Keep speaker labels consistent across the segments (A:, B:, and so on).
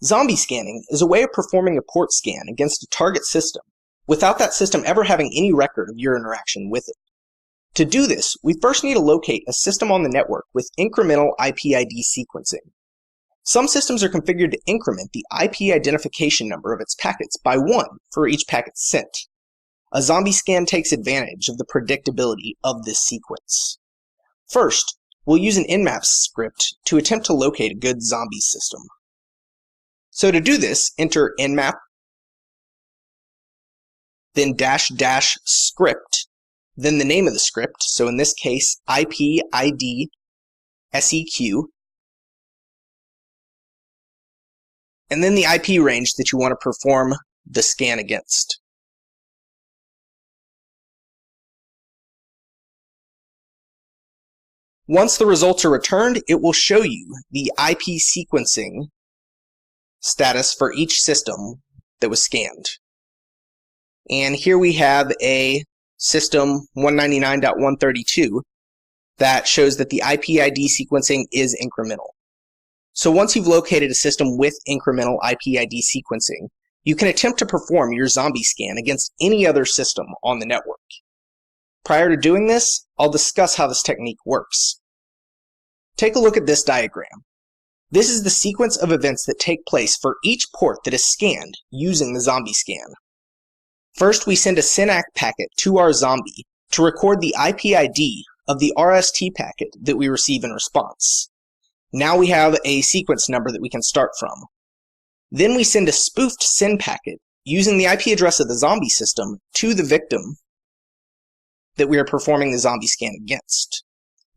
A: Zombie scanning is a way of performing a port scan against a target system without that system ever having any record of your interaction with it. To do this, we first need to locate a system on the network with incremental IPID sequencing. Some systems are configured to increment the IP identification number of its packets by 1 for each packet sent. A zombie scan takes advantage of the predictability of this sequence. First, we'll use an Nmap script to attempt to locate a good zombie system. So to do this, enter Nmap, then -- script, then the name of the script, so in this case, IPID SEQ, and then the IP range that you want to perform the scan against. Once the results are returned, it will show you the IP sequencing status for each system that was scanned. And here we have a system 199.132 that shows that the IPID sequencing is incremental. So once you've located a system with incremental IPID sequencing, you can attempt to perform your zombie scan against any other system on the network. Prior to doing this, I'll discuss how this technique works. Take a look at this diagram. This is the sequence of events that take place for each port that is scanned using the zombie scan. First, we send a SYNAC packet to our zombie to record the IPID of the RST packet that we receive in response. Now we have a sequence number that we can start from. Then we send a spoofed SYN packet using the IP address of the zombie system to the victim that we are performing the zombie scan against.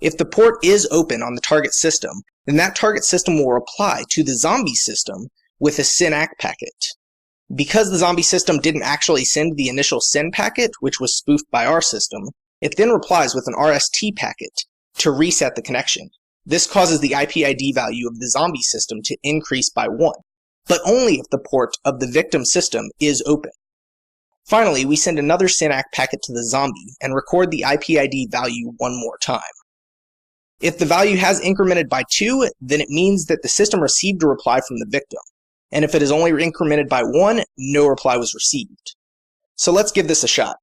A: If the port is open on the target system, then that target system will reply to the zombie system with a SYNAC packet. Because the zombie system didn't actually send the initial SYN packet, which was spoofed by our system, it then replies with an RST packet to reset the connection. This causes the IPID value of the zombie system to increase by 1, but only if the port of the victim system is open. Finally, we send another SYNAC packet to the zombie and record the IPID value one more time. If the value has incremented by 2, then it means that the system received a reply from the victim. And if it is only incremented by 1, no reply was received. So let's give this a shot.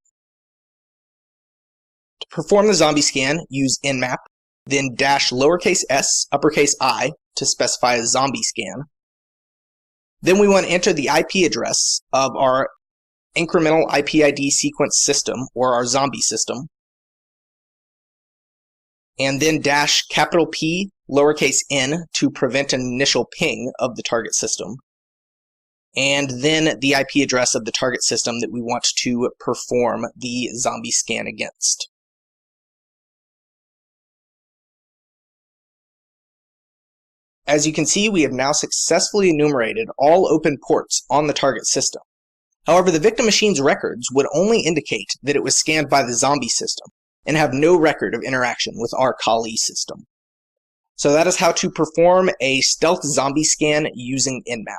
A: To perform the zombie scan, use Nmap, then -s, uppercase I, to specify a zombie scan. Then we want to enter the IP address of our incremental IPID sequence system, or our zombie system. And then -P, n, to prevent an initial ping of the target system. And then the IP address of the target system that we want to perform the zombie scan against. As you can see, we have now successfully enumerated all open ports on the target system. However, the victim machine's records would only indicate that it was scanned by the zombie system and have no record of interaction with our Kali system. So that is how to perform a stealth zombie scan using Nmap.